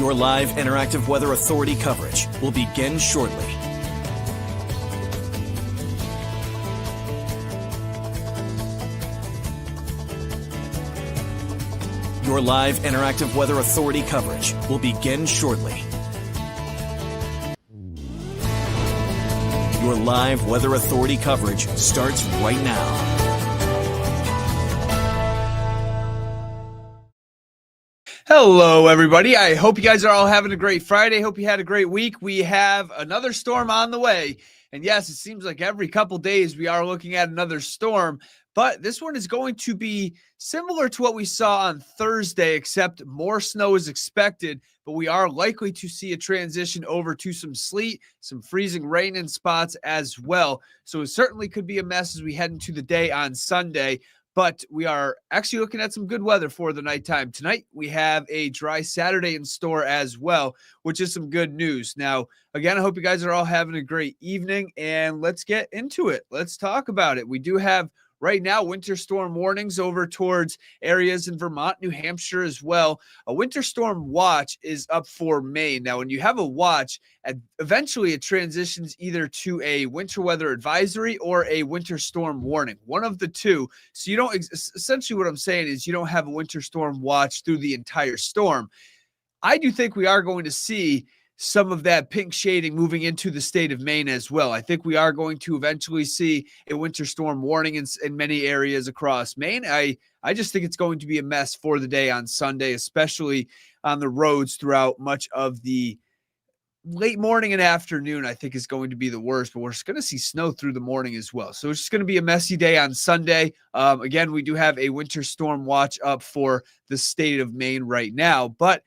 Your live interactive Weather Authority coverage will begin shortly. Your live interactive Weather Authority coverage will begin shortly. Your live Weather Authority coverage starts right now. Hello, everybody. I hope you guys are all having a great Friday. Hope you had a great week. We have another storm on the way. And yes, it seems like every couple days we are looking at another storm. But this one is going to be similar to what we saw on Thursday, except more snow is expected. But we are likely to see a transition over to some sleet, some freezing rain in spots as well. So it certainly could be a mess as we head into the day on Sunday. But we are actually looking at some good weather for the nighttime. Tonight, we have a dry Saturday in store as well, which is some good news. Now, again, I hope you guys are all having a great evening, and let's get into it. Let's talk about it. We do have right now winter storm warnings over towards areas in Vermont, New Hampshire as well. A winter storm watch is up for Maine. Now, when you have a watch, eventually it transitions either to a winter weather advisory or a winter storm warning, one of the two. So you don't, essentially what I'm saying is you don't have a winter storm watch through the entire storm. I do think we are going to see some of that pink shading moving into the state of Maine as well. I think we are going to eventually see a winter storm warning in many areas across Maine. I just think it's going to be a mess for the day on Sunday, especially on the roads throughout much of the late morning and afternoon. I think is going to be the worst, but we're just going to see snow through the morning as well. So it's just going to be a messy day on Sunday. Again, we do have a winter storm watch up for the state of Maine right now, but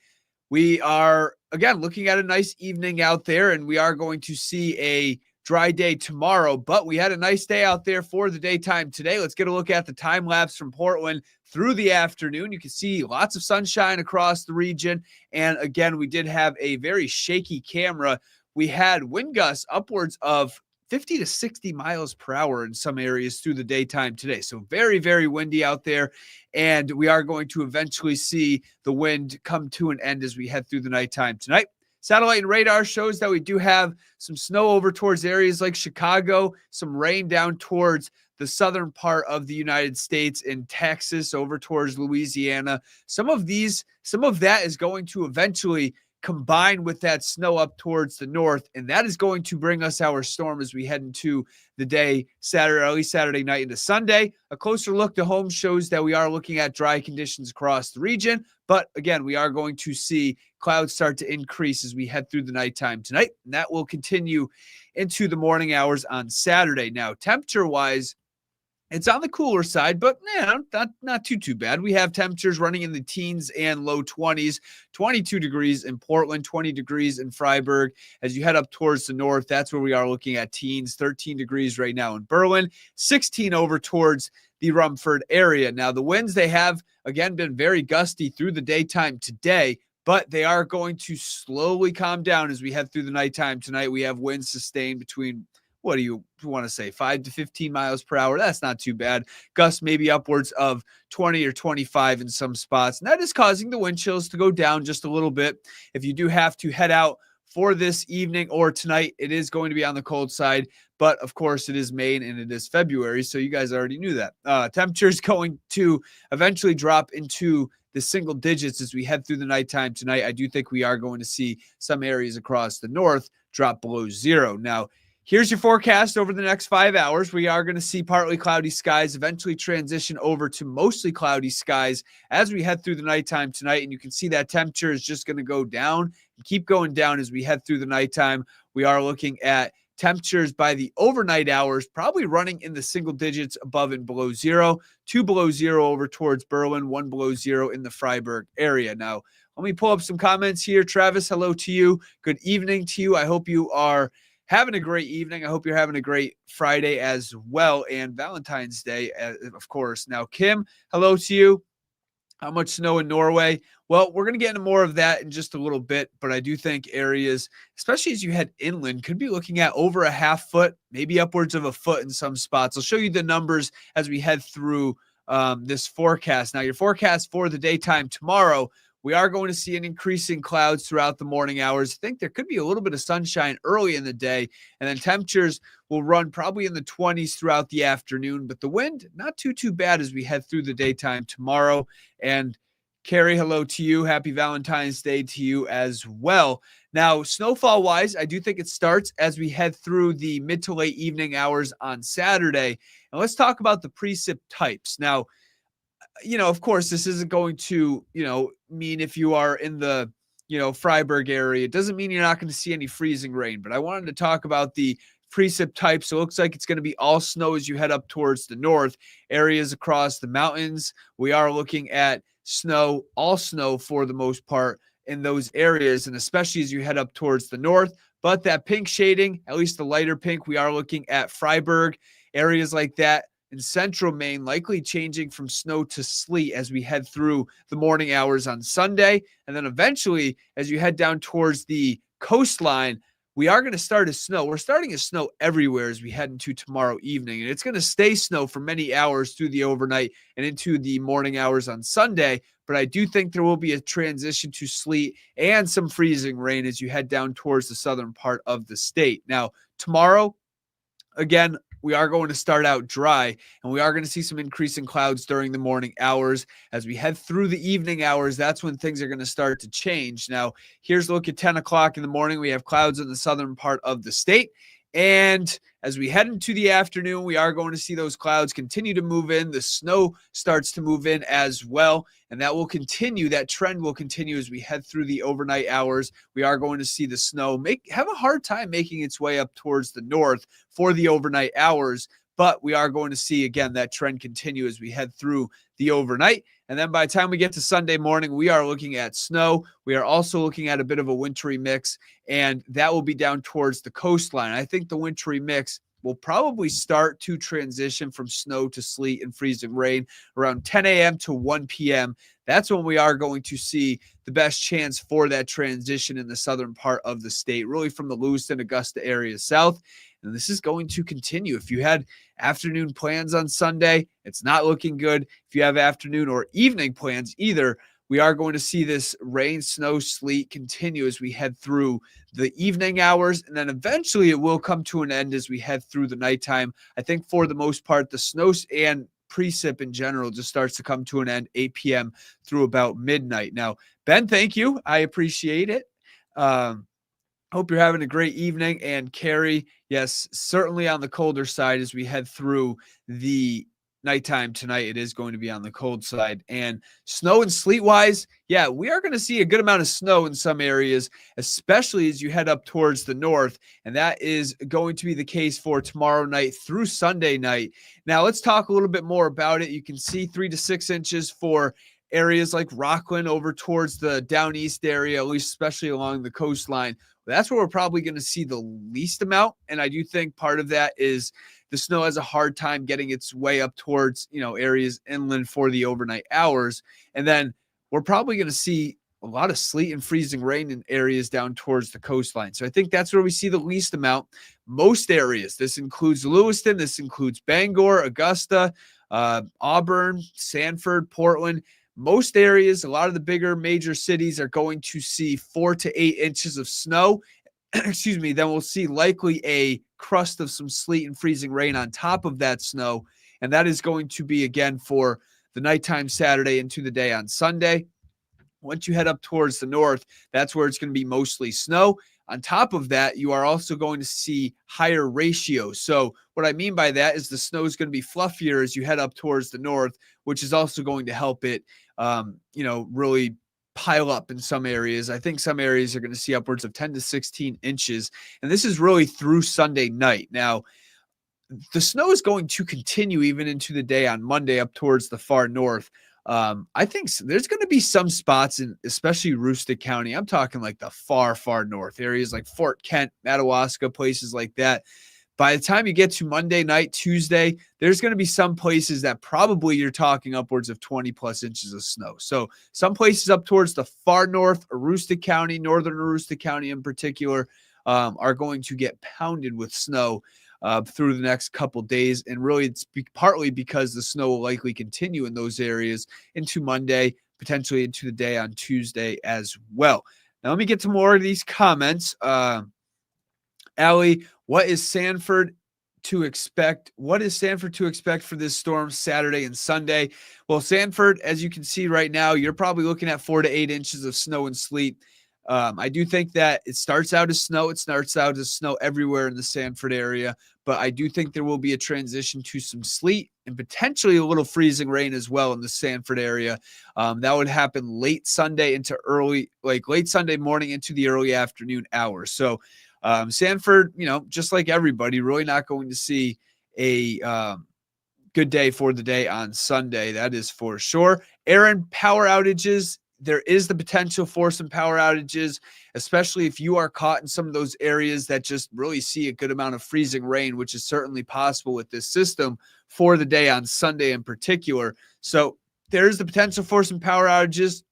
we are, again, looking at a nice evening out there, and we are going to see a dry day tomorrow, but we had a nice day out there for the daytime today. Let's get a look at the time lapse from Portland through the afternoon. You can see lots of sunshine across the region. And again, we did have a very shaky camera. We had wind gusts upwards of 50 to 60 miles per hour in some areas through the daytime today. So very, very windy out there. And we are going to eventually see the wind come to an end as we head through the nighttime tonight. Satellite and radar shows that we do have some snow over towards areas like Chicago, some rain down towards the southern part of the United States in Texas, over towards Louisiana. Some of that is going to eventually combine with that snow up towards the north, and that is going to bring us our storm as we head into the day Saturday, or at least Saturday night into Sunday. A closer look to home shows that we are looking at dry conditions across the region, but again, we are going to see clouds start to increase as we head through the nighttime tonight, and that will continue into the morning hours on Saturday. Now, temperature-wise, it's on the cooler side, but not too bad. We have temperatures running in the teens and low 20s, 22 degrees in Portland, 20 degrees in Freiburg. As you head up towards the north, that's where we are looking at teens, 13 degrees right now in Berlin, 16 over towards the Rumford area. Now, the winds, they have, again, been very gusty through the daytime today, but they are going to slowly calm down as we head through the nighttime tonight. We have winds sustained between, what do you want to say, 5 to 15 miles per hour? That's not too bad. Gusts maybe upwards of 20 or 25 in some spots. And that is causing the wind chills to go down just a little bit. If you do have to head out for this evening or tonight, it is going to be on the cold side. But of course, it is Maine and it is February, so you guys already knew that. Temperature is going to eventually drop into the single digits as we head through the nighttime tonight. I do think we are going to see some areas across the north drop below zero. Now, here's your forecast over the next 5 hours. We are going to see partly cloudy skies eventually transition over to mostly cloudy skies as we head through the nighttime tonight. And you can see that temperature is just going to go down and keep going down as we head through the nighttime. We are looking at temperatures by the overnight hours, probably running in the single digits above and below zero, 2 below zero over towards Berlin, 1 below zero in the Freiburg area. Now, let me pull up some comments here. Travis, hello to you. Good evening to you. I hope you are having a great evening. I hope you're having a great Friday as well, and Valentine's Day, of course. Now, Kim, hello to you. How much snow in Norway? Well, we're going to get into more of that in just a little bit, but I do think areas, especially as you head inland, could be looking at over a half foot, maybe upwards of a foot in some spots. I'll show you the numbers as we head through this forecast. Now, your forecast for the daytime tomorrow, we are going to see an increasing clouds throughout the morning hours. I think there could be a little bit of sunshine early in the day, and then temperatures will run probably in the 20s throughout the afternoon, but the wind not too bad as we head through the daytime tomorrow. And Carrie, hello to you. Happy Valentine's Day to you as well. Now, snowfall wise, I do think it starts as we head through the mid to late evening hours on Saturday. And let's talk about the precip types. Now, of course, this isn't going to, mean if you are in the, Freiburg area, it doesn't mean you're not going to see any freezing rain. But I wanted to talk about the precip types. So it looks like it's going to be all snow as you head up towards the north areas across the mountains. We are looking at snow, all snow for the most part in those areas, and especially as you head up towards the north. But that pink shading, at least the lighter pink, we are looking at Freiburg, areas like that in central Maine, likely changing from snow to sleet as we head through the morning hours on Sunday. And then eventually, as you head down towards the coastline, we are going to start to snow. We're starting to snow everywhere as we head into tomorrow evening. And it's going to stay snow for many hours through the overnight and into the morning hours on Sunday. But I do think there will be a transition to sleet and some freezing rain as you head down towards the southern part of the state. Now, tomorrow, again, we are going to start out dry, and we are going to see some increasing clouds during the morning hours. As we head through the evening hours, that's when things are going to start to change. Now, here's a look at 10 o'clock in the morning. We have clouds in the southern part of the state. And as we head into the afternoon, we are going to see those clouds continue to move in. The snow starts to move in as well. And that will continue. That trend will continue as we head through the overnight hours. We are going to see the snow have a hard time making its way up towards the north for the overnight hours. But we are going to see, again, that trend continue as we head through the overnight. And then by the time we get to Sunday morning, we are looking at snow. We are also looking at a bit of a wintry mix, and that will be down towards the coastline. I think the wintry mix will probably start to transition from snow to sleet and freezing rain around 10 a.m. to 1 p.m. That's when we are going to see the best chance for that transition in the southern part of the state, really from the Lewiston, Augusta area south. And this is going to continue. If you had afternoon plans on Sunday, it's not looking good. If you have afternoon or evening plans either, we are going to see this rain, snow, sleet continue as we head through the evening hours. And then eventually it will come to an end as we head through the nighttime. I think for the most part, the snow and precip in general just starts to come to an end 8 p.m. through about midnight. Now, Ben, thank you. I appreciate it. Hope you're having a great evening. And Carrie, yes, certainly on the colder side as we head through the nighttime tonight, it is going to be on the cold side. And snow and sleet wise, yeah, we are going to see a good amount of snow in some areas, especially as you head up towards the north. And that is going to be the case for tomorrow night through Sunday night. Now, let's talk a little bit more about it. You can see 3 to 6 inches for areas like Rockland over towards the down east area, at least especially along the coastline. That's where we're probably going to see the least amount. And I do think part of that is the snow has a hard time getting its way up towards, areas inland for the overnight hours. And then we're probably going to see a lot of sleet and freezing rain in areas down towards the coastline. So I think that's where we see the least amount. Most areas, this includes Lewiston, this includes Bangor, Augusta, Auburn, Sanford, Portland. Most areas, a lot of the bigger major cities are going to see 4 to 8 inches of snow. Excuse me. Then we'll see likely a crust of some sleet and freezing rain on top of that snow. And that is going to be, again, for the nighttime Saturday into the day on Sunday. Once you head up towards the north, that's where it's going to be mostly snow. On top of that, you are also going to see higher ratios. So what I mean by that is the snow is going to be fluffier as you head up towards the north, which is also going to help it, really pile up in some areas. I think some areas are going to see upwards of 10 to 16 inches. And this is really through Sunday night. Now, the snow is going to continue even into the day on Monday up towards the far north. I think there's going to be some spots in, especially Aroostook County. I'm talking like the far, far north areas like Fort Kent, Madawaska, places like that. By the time you get to Monday night, Tuesday, there's going to be some places that probably you're talking upwards of 20 plus inches of snow. So some places up towards the far north, Aroostook County, northern Aroostook County in particular, are going to get pounded with snow through the next couple days. And really, it's partly because the snow will likely continue in those areas into Monday, potentially into the day on Tuesday as well. Now, let me get to more of these comments. Allie, what is Sanford to expect? What is Sanford to expect for this storm Saturday and Sunday? Well, Sanford, as you can see right now, you're probably looking at 4 to 8 inches of snow and sleet. I do think that it starts out as snow. It starts out as snow everywhere in the Sanford area, but I do think there will be a transition to some sleet and potentially a little freezing rain as well in the Sanford area. That would happen late Sunday into late Sunday morning into the early afternoon hours. So Sanford, just like everybody, really not going to see a good day for the day on Sunday. That is for sure. Aaron, power outages. There is the potential for some power outages, especially if you are caught in some of those areas that just really see a good amount of freezing rain, which is certainly possible with this system for the day on Sunday in particular. So there's the potential for some power outages.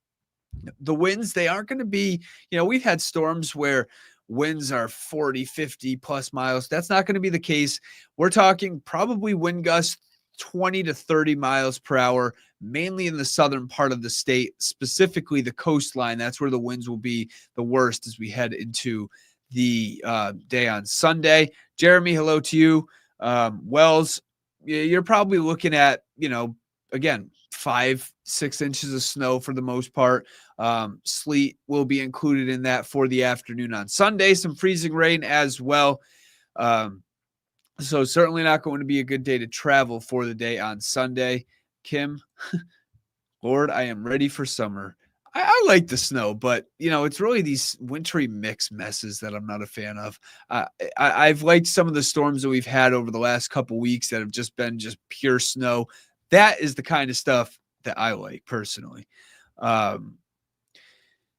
The winds, they aren't going to be, we've had storms where winds are 40, 50 plus miles. That's not going to be the case. We're talking probably wind gusts 20 to 30 miles per hour, mainly in the southern part of the state, specifically the coastline. That's where the winds will be the worst as we head into the day on Sunday. Jeremy, hello to you. Wells, you're probably looking at, again, 5-6 inches of snow for the most part. Sleet will be included in that for the afternoon on Sunday. Some freezing rain as well. So certainly not going to be a good day to travel for the day on Sunday. Kim, Lord, I am ready for summer. I like the snow, but it's really these wintry mix messes that I'm not a fan of. I've liked some of the storms that we've had over the last couple weeks that have just been just pure snow. That is the kind of stuff that I like personally.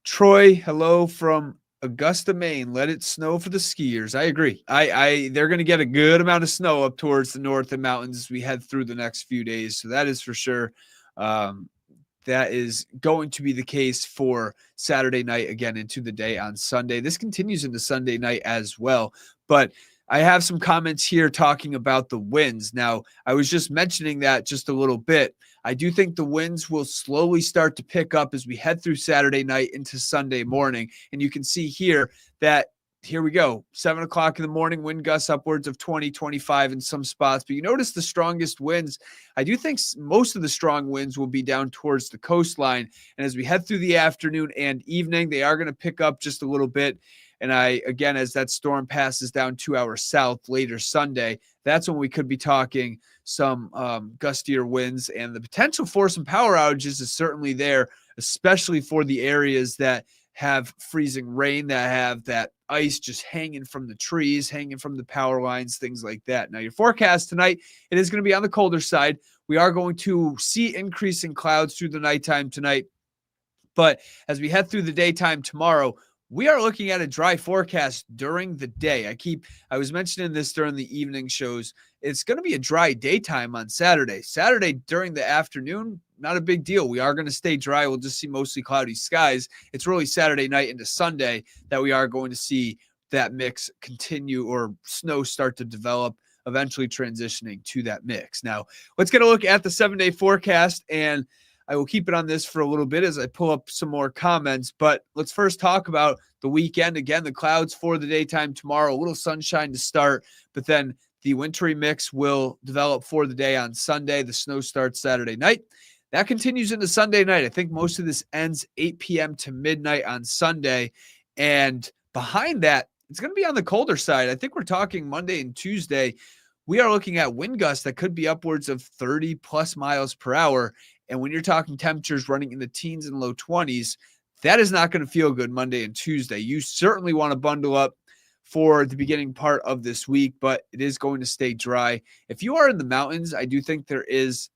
Troy, hello from Augusta, Maine. Let it snow for the skiers. I agree. They're going to get a good amount of snow up towards the north and mountains as we head through the next few days. So that is for sure. That is going to be the case for Saturday night again into the day on Sunday. This continues into Sunday night as well. But I have some comments here talking about the winds. Now, I was just mentioning that just a little bit. I do think the winds will slowly start to pick up as we head through Saturday night into Sunday morning. And you can see here that here we go. 7 o'clock in the morning, wind gusts upwards of 20, 25 in some spots. But you notice the strongest winds. I do think most of the strong winds will be down towards the coastline. And as we head through the afternoon and evening, they are going to pick up just a little bit. And again, as that storm passes down 2 hours south later Sunday, that's when we could be talking some gustier winds, and the potential for some power outages is certainly there, especially for the areas that have freezing rain, that have that ice just hanging from the trees, hanging from the power lines, things like that. Now, your forecast tonight, it is going to be on the colder side. We are going to see increasing clouds through the nighttime tonight. But as we head through the daytime tomorrow, we are looking at a dry forecast during the day. I was mentioning this during the evening shows. It's going to be a dry daytime on Saturday. Saturday during the afternoon, not a big deal. We are going to stay dry. We'll just see mostly cloudy skies. It's really Saturday night into Sunday that we are going to see that mix continue, or snow start to develop, eventually transitioning to that mix. Now, let's get a look at the 7-day forecast, and I will keep it on this for a little bit as I pull up some more comments, but let's first talk about the weekend. Again, the clouds for the daytime tomorrow, a little sunshine to start, but then the wintry mix will develop for the day on Sunday. The snow starts Saturday night. That continues into Sunday night. I think most of this ends 8 p.m. to midnight on Sunday. And behind that, it's going to be on the colder side. I think we're talking Monday and Tuesday. We are looking at wind gusts that could be upwards of 30 plus miles per hour. And when you're talking temperatures running in the teens and low 20s, that is not going to feel good Monday and Tuesday. You certainly want to bundle up for the beginning part of this week, but it is going to stay dry. If you are in the mountains, I do think there is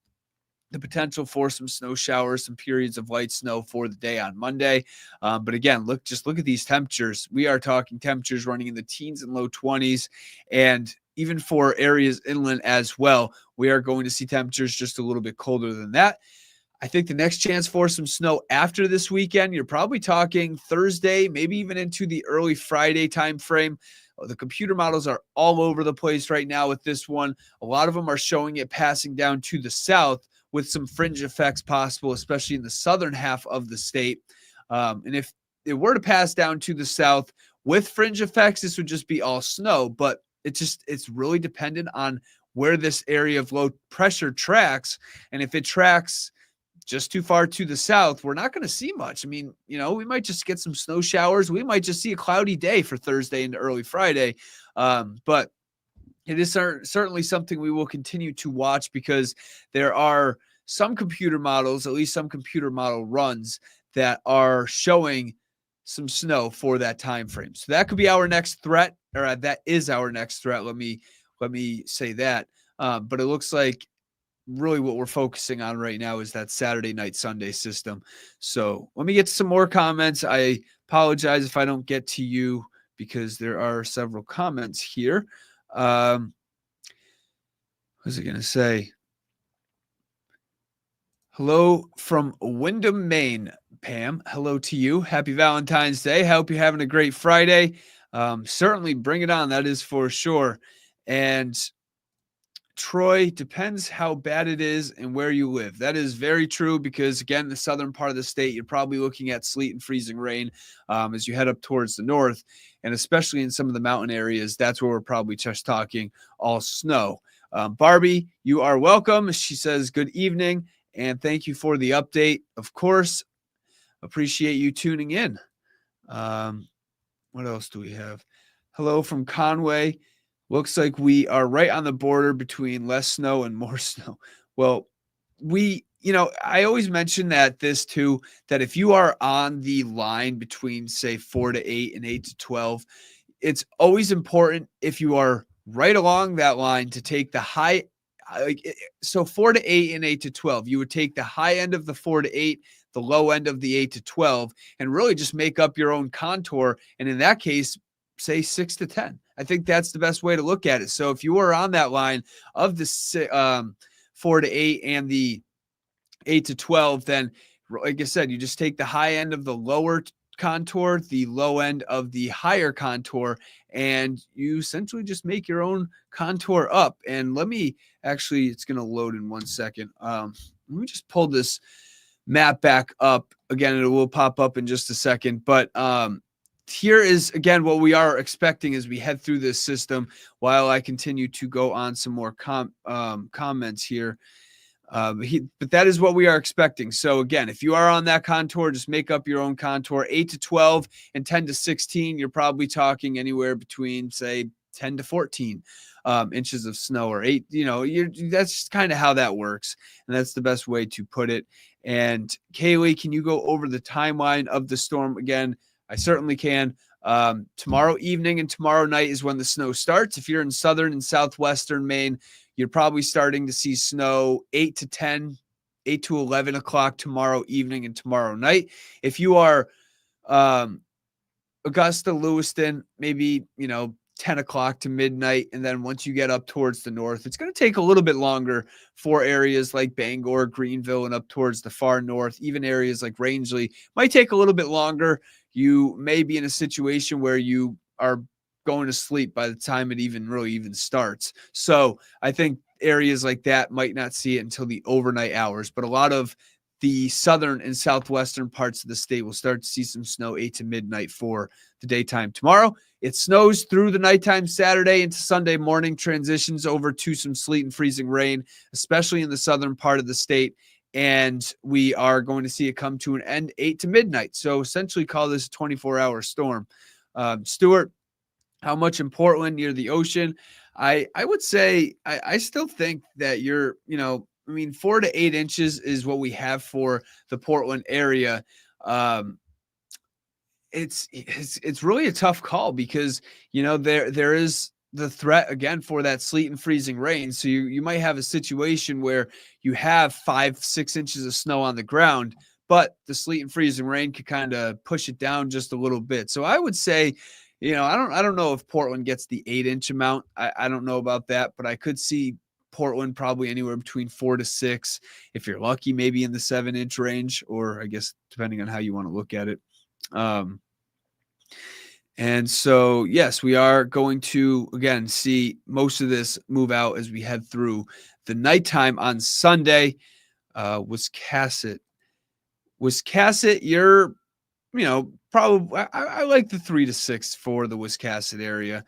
the potential for some snow showers, some periods of light snow for the day on Monday. But again, look at these temperatures. We are talking temperatures running in the teens and low 20s. And even for areas inland as well, we are going to see temperatures just a little bit colder than that. I think the next chance for some snow after this weekend, you're probably talking Thursday, maybe even into the early Friday time frame. The computer models are all over the place right now with this one. A lot of them are showing it passing down to the south, with some fringe effects possible, especially in the southern half of the state. And if it were to pass down to the south with fringe effects, this would just be all snow. But it's really dependent on where this area of low pressure tracks. And if it tracks just too far to the south, we're not going to see much. I mean, we might just get some snow showers. We might just see a cloudy day for Thursday into early Friday. But it is certainly something we will continue to watch, because there are some computer models, at least some computer model runs, that are showing some snow for that time frame. So that could be our next threat, or that is our next threat. Let me say that. But it looks like really what we're focusing on right now is that Saturday night, Sunday system. So let me get to some more comments. I apologize if I don't get to you, because there are several comments here. What was I going to say? Hello from Windham, Maine, Pam. Hello to you. Happy Valentine's Day. I hope you're having a great Friday. Certainly bring it on. That is for sure. And Troy, depends how bad it is and where you live. That is very true, because, again, the southern part of the state, you're probably looking at sleet and freezing rain as you head up towards the north. And especially in some of the mountain areas, that's where we're probably just talking all snow. Barbie, you are welcome. She says, good evening, and thank you for the update. Of course, appreciate you tuning in. What else do we have? Hello from Conway. Looks like we are right on the border between less snow and more snow. Well, I always mention that that if you are on the line between, say, 4 to 8 and 8 to 12, it's always important, if you are right along that line, to take the high. So 4 to 8 and 8 to 12, you would take the high end of the 4 to 8, the low end of the 8 to 12, and really just make up your own contour. And in that case, say 6 to 10. I think that's the best way to look at it. So if you are on that line of the 4 to 8 and the 8 to 12, then, like I said, you just take the high end of the lower contour, the low end of the higher contour, and you essentially just make your own contour up. And let me actually, it's going to load in 1 second. Let me just pull this map back up again, and it will pop up in just a second. But here is, again, what we are expecting as we head through this system, while I continue to go on some more comments here. But that is what we are expecting. So again, if you are on that contour, just make up your own contour. 8 to 12 and 10 to 16, you're probably talking anywhere between, say, 10 to 14 inches of snow, or 8. That's kind of how that works, and that's the best way to put it. And Kaylee, can you go over the timeline of the storm again? I certainly can. Tomorrow evening and tomorrow night is when the snow starts. If you're in southern and southwestern Maine, you're probably starting to see snow 8 to 10, 8 to 11 o'clock tomorrow evening and tomorrow night. If you are Augusta, Lewiston, maybe, 10 o'clock to midnight. And then once you get up towards the north, it's going to take a little bit longer for areas like Bangor, Greenville, and up towards the far north. Even areas like Rangeley might take a little bit longer. You may be in a situation where you are going to sleep by the time it even starts. So I think areas like that might not see it until the overnight hours, but a lot of the southern and southwestern parts of the state will start to see some snow 8 to midnight for the daytime tomorrow. It snows through the nighttime Saturday into Sunday morning, transitions over to some sleet and freezing rain, especially in the southern part of the state. And we are going to see it come to an end 8 to midnight. So essentially call this a 24-hour storm. Stuart, how much in Portland near the ocean? I would say I still think that 4 to 8 inches is what we have for the Portland area. It's really a tough call, because there is the threat again for that sleet and freezing rain. So you might have a situation where you have 5-6 inches of snow on the ground, but the sleet and freezing rain could kind of push it down just a little bit. So I would say, I don't know if Portland gets the 8-inch amount. I don't know about that, but I could see Portland probably anywhere between 4 to 6. If you're lucky, maybe in the 7-inch range, or I guess depending on how you want to look at it. And so, yes, we are going to, again, see most of this move out as we head through the nighttime on Sunday. Wiscasset. Wiscasset, you're, probably I like the 3 to 6 for the Wiscasset area.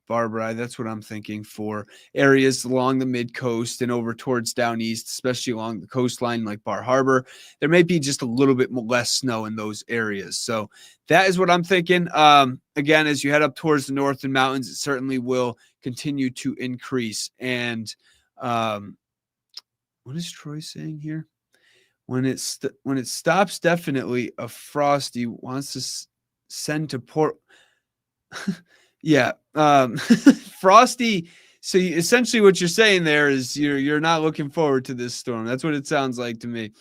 Barbara, that's what I'm thinking for areas along the mid coast and over towards down east, especially along the coastline like Bar Harbor. There may be just a little bit less snow in those areas. So that is what I'm thinking. Again, as you head up towards the northern mountains, it certainly will continue to increase. And what is Troy saying here? When it stops, definitely a Frosty wants to send to Port. Yeah, Frosty. So essentially, what you're saying there is you're not looking forward to this storm. That's what it sounds like to me.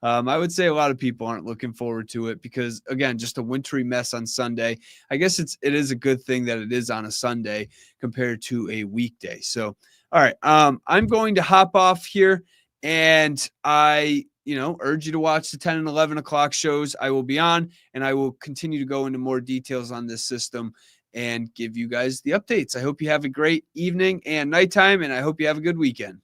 I would say a lot of people aren't looking forward to it because, again, just a wintry mess on Sunday. I guess it is a good thing that it is on a Sunday compared to a weekday. So, all right, I'm going to hop off here, and I urge you to watch the 10 and 11 o'clock shows I will be on, and I will continue to go into more details on this system and give you guys the updates. I hope you have a great evening and nighttime, and I hope you have a good weekend.